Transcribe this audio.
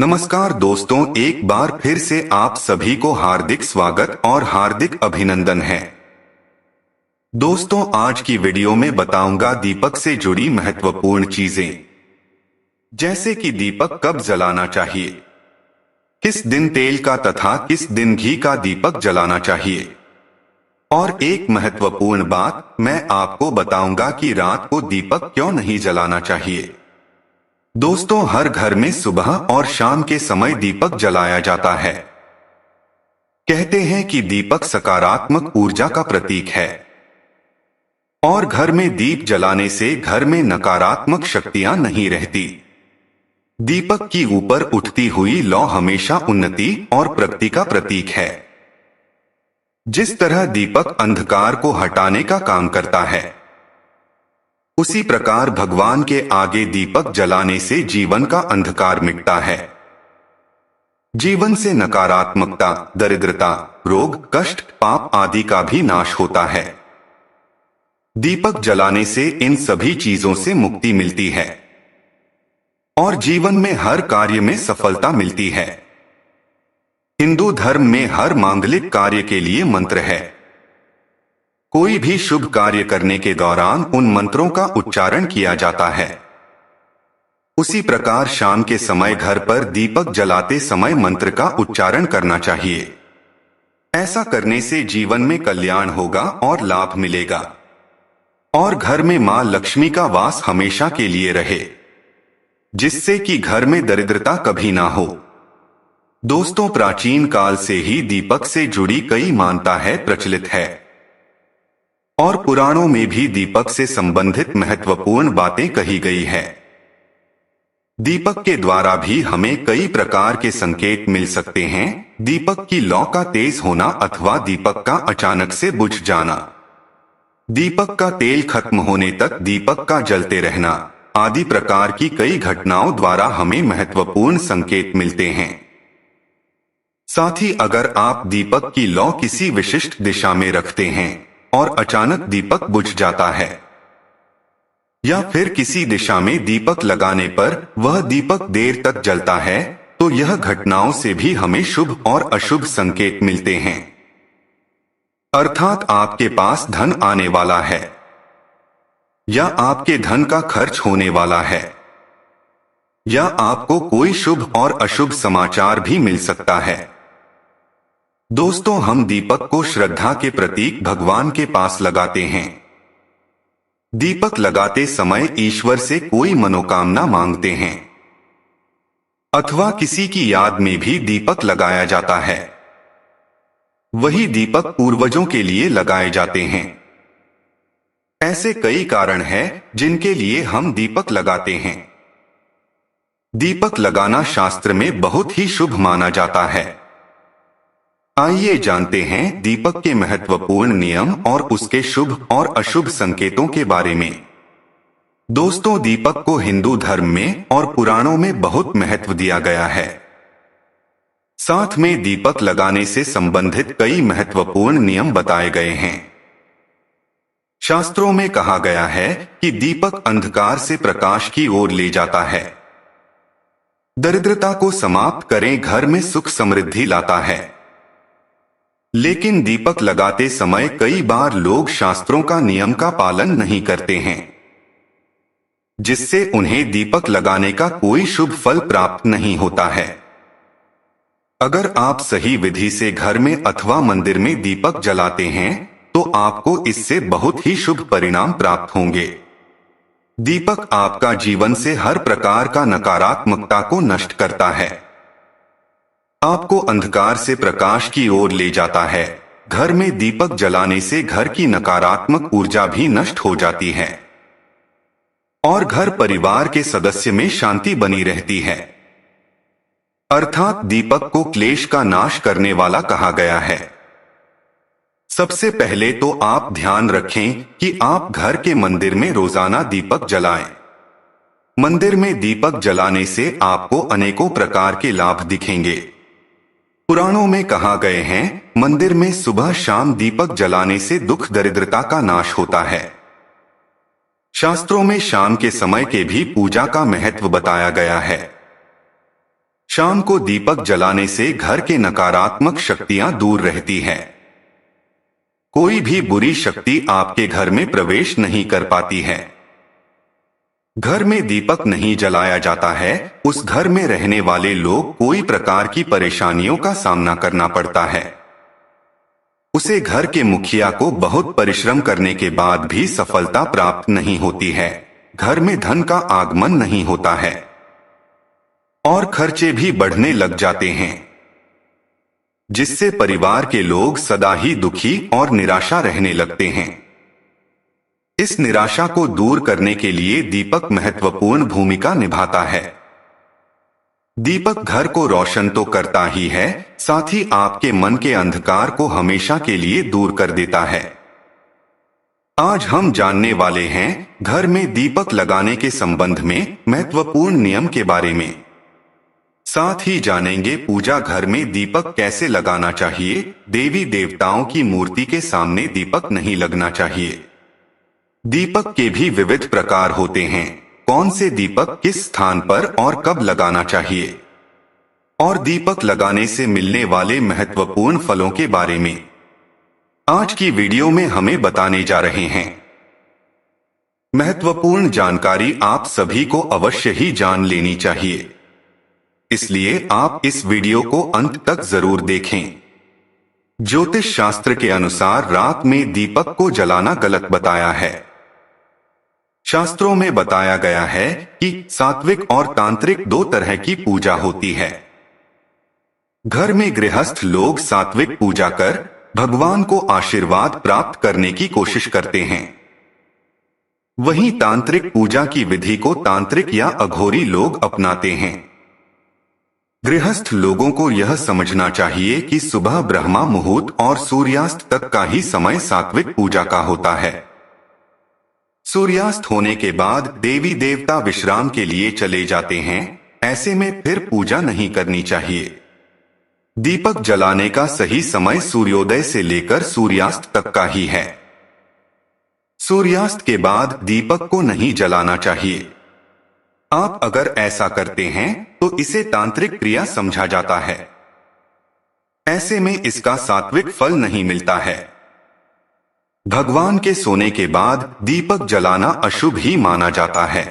नमस्कार दोस्तों, एक बार फिर से आप सभी को हार्दिक स्वागत और हार्दिक अभिनंदन है। दोस्तों, आज की वीडियो में बताऊंगा दीपक से जुड़ी महत्वपूर्ण चीजें, जैसे कि दीपक कब जलाना चाहिए, किस दिन तेल का तथा किस दिन घी का दीपक जलाना चाहिए। और एक महत्वपूर्ण बात मैं आपको बताऊंगा कि रात को दीपक क्यों नहीं जलाना चाहिए। दोस्तों, हर घर में सुबह और शाम के समय दीपक जलाया जाता है। कहते हैं कि दीपक सकारात्मक ऊर्जा का प्रतीक है और घर में दीप जलाने से घर में नकारात्मक शक्तियां नहीं रहती। दीपक की ऊपर उठती हुई लौ हमेशा उन्नति और प्रगति का प्रतीक है। जिस तरह दीपक अंधकार को हटाने का काम करता है, उसी प्रकार भगवान के आगे दीपक जलाने से जीवन का अंधकार मिटता है। जीवन से नकारात्मकता, दरिद्रता, रोग, कष्ट, पाप आदि का भी नाश होता है। दीपक जलाने से इन सभी चीजों से मुक्ति मिलती है और जीवन में हर कार्य में सफलता मिलती है। हिंदू धर्म में हर मांगलिक कार्य के लिए मंत्र है। कोई भी शुभ कार्य करने के दौरान उन मंत्रों का उच्चारण किया जाता है। उसी प्रकार शाम के समय घर पर दीपक जलाते समय मंत्र का उच्चारण करना चाहिए। ऐसा करने से जीवन में कल्याण होगा और लाभ मिलेगा और घर में मां लक्ष्मी का वास हमेशा के लिए रहे, जिससे कि घर में दरिद्रता कभी ना हो। दोस्तों, प्राचीन काल से ही दीपक से जुड़ी कई मान्यताएं प्रचलित है और पुराणों में भी दीपक से संबंधित महत्वपूर्ण बातें कही गई है। दीपक के द्वारा भी हमें कई प्रकार के संकेत मिल सकते हैं। दीपक की लौ का तेज होना अथवा दीपक का अचानक से बुझ जाना, दीपक का तेल खत्म होने तक दीपक का जलते रहना आदि प्रकार की कई घटनाओं द्वारा हमें महत्वपूर्ण संकेत मिलते हैं। साथ ही अगर आप दीपक की लौ किसी विशिष्ट दिशा में रखते हैं और अचानक दीपक बुझ जाता है, या फिर किसी दिशा में दीपक लगाने पर वह दीपक देर तक जलता है, तो यह घटनाओं से भी हमें शुभ और अशुभ संकेत मिलते हैं। अर्थात आपके पास धन आने वाला है या आपके धन का खर्च होने वाला है, या आपको कोई शुभ और अशुभ समाचार भी मिल सकता है। दोस्तों, हम दीपक को श्रद्धा के प्रतीक भगवान के पास लगाते हैं। दीपक लगाते समय ईश्वर से कोई मनोकामना मांगते हैं अथवा किसी की याद में भी दीपक लगाया जाता है। वही दीपक पूर्वजों के लिए लगाए जाते हैं। ऐसे कई कारण हैं जिनके लिए हम दीपक लगाते हैं। दीपक लगाना शास्त्र में बहुत ही शुभ माना जाता है। आइए जानते हैं दीपक के महत्वपूर्ण नियम और उसके शुभ और अशुभ संकेतों के बारे में। दोस्तों, दीपक को हिंदू धर्म में और पुराणों में बहुत महत्व दिया गया है। साथ में दीपक लगाने से संबंधित कई महत्वपूर्ण नियम बताए गए हैं। शास्त्रों में कहा गया है कि दीपक अंधकार से प्रकाश की ओर ले जाता है, दरिद्रता को समाप्त करें, घर में सुख समृद्धि लाता है। लेकिन दीपक लगाते समय कई बार लोग शास्त्रों का नियम का पालन नहीं करते हैं, जिससे उन्हें दीपक लगाने का कोई शुभ फल प्राप्त नहीं होता है। अगर आप सही विधि से घर में अथवा मंदिर में दीपक जलाते हैं तो आपको इससे बहुत ही शुभ परिणाम प्राप्त होंगे। दीपक आपका जीवन से हर प्रकार का नकारात्मकता को नष्ट करता है, आपको अंधकार से प्रकाश की ओर ले जाता है। घर में दीपक जलाने से घर की नकारात्मक ऊर्जा भी नष्ट हो जाती है और घर परिवार के सदस्य में शांति बनी रहती है। अर्थात दीपक को क्लेश का नाश करने वाला कहा गया है। सबसे पहले तो आप ध्यान रखें कि आप घर के मंदिर में रोजाना दीपक जलाएं। मंदिर में दीपक जलाने से आपको अनेकों प्रकार के लाभ दिखेंगे। पुराणों में कहा गए हैं, मंदिर में सुबह शाम दीपक जलाने से दुख दरिद्रता का नाश होता है। शास्त्रों में शाम के समय के भी पूजा का महत्व बताया गया है। शाम को दीपक जलाने से घर के नकारात्मक शक्तियां दूर रहती हैं। कोई भी बुरी शक्ति आपके घर में प्रवेश नहीं कर पाती है। घर में दीपक नहीं जलाया जाता है, उस घर में रहने वाले लोग कोई प्रकार की परेशानियों का सामना करना पड़ता है। उसे घर के मुखिया को बहुत परिश्रम करने के बाद भी सफलता प्राप्त नहीं होती है। घर में धन का आगमन नहीं होता है और खर्चे भी बढ़ने लग जाते हैं, जिससे परिवार के लोग सदा ही दुखी और निराशा रहने लगते हैं। इस निराशा को दूर करने के लिए दीपक महत्वपूर्ण भूमिका निभाता है। दीपक घर को रोशन तो करता ही है, साथ ही आपके मन के अंधकार को हमेशा के लिए दूर कर देता है। आज हम जानने वाले हैं घर में दीपक लगाने के संबंध में महत्वपूर्ण नियम के बारे में। साथ ही जानेंगे पूजा घर में दीपक कैसे लगाना चाहिए। देवी देवताओं की मूर्ति के सामने दीपक नहीं लगना चाहिए। दीपक के भी विविध प्रकार होते हैं। कौन से दीपक किस स्थान पर और कब लगाना चाहिए, और दीपक लगाने से मिलने वाले महत्वपूर्ण फलों के बारे में आज की वीडियो में हमें बताने जा रहे हैं। महत्वपूर्ण जानकारी आप सभी को अवश्य ही जान लेनी चाहिए, इसलिए आप इस वीडियो को अंत तक जरूर देखें। ज्योतिष शास्त्र के अनुसार रात में दीपक को जलाना गलत बताया है। शास्त्रों में बताया गया है कि सात्विक और तांत्रिक दो तरह की पूजा होती है। घर में गृहस्थ लोग सात्विक पूजा कर भगवान को आशीर्वाद प्राप्त करने की कोशिश करते हैं। वहीं तांत्रिक पूजा की विधि को तांत्रिक या अघोरी लोग अपनाते हैं। गृहस्थ लोगों को यह समझना चाहिए कि सुबह ब्रह्मा मुहूर्त और सूर्यास्त तक का ही समय सात्विक पूजा का होता है। सूर्यास्त होने के बाद देवी देवता विश्राम के लिए चले जाते हैं, ऐसे में फिर पूजा नहीं करनी चाहिए। दीपक जलाने का सही समय सूर्योदय से लेकर सूर्यास्त तक का ही है। सूर्यास्त के बाद दीपक को नहीं जलाना चाहिए। आप अगर ऐसा करते हैं तो इसे तांत्रिक क्रिया समझा जाता है। ऐसे में इसका सात्विक फल नहीं मिलता है। भगवान के सोने के बाद दीपक जलाना अशुभ ही माना जाता है।